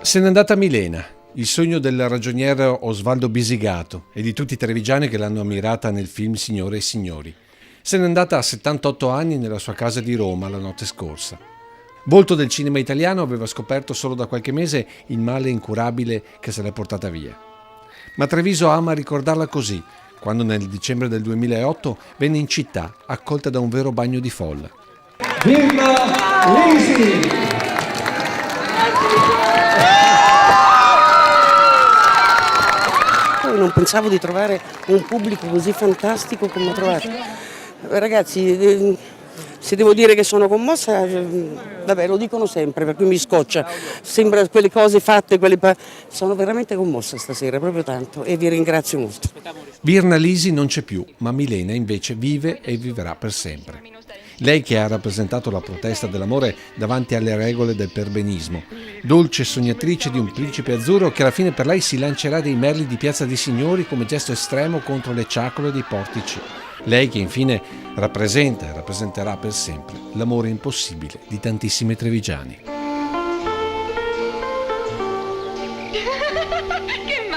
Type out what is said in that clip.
Se n'è andata Milena, il sogno del ragioniere Osvaldo Bisigato e di tutti i trevigiani che l'hanno ammirata nel film Signore e Signori. Se n'è andata a 78 anni nella sua casa di Roma la notte scorsa. Volto del cinema italiano, aveva scoperto solo da qualche mese il male incurabile che se l'è portata via. Ma Treviso ama ricordarla così, quando nel dicembre del 2008 venne in città, accolta da un vero bagno di folla. Birna Lisi! Non pensavo di trovare un pubblico così fantastico come ho trovato. Ragazzi, se devo dire che sono commossa, vabbè, lo dicono sempre, per cui mi scoccia. Sembra quelle cose fatte, sono veramente commossa stasera, proprio tanto, e vi ringrazio molto. Birna Lisi non c'è più, ma Milena invece vive e vivrà per sempre. Lei che ha rappresentato la protesta dell'amore davanti alle regole del perbenismo, dolce sognatrice di un principe azzurro che alla fine per lei si lancerà dei merli di Piazza dei Signori come gesto estremo contro le ciacole dei portici. Lei che infine rappresenta e rappresenterà per sempre l'amore impossibile di tantissimi trevigiani. Che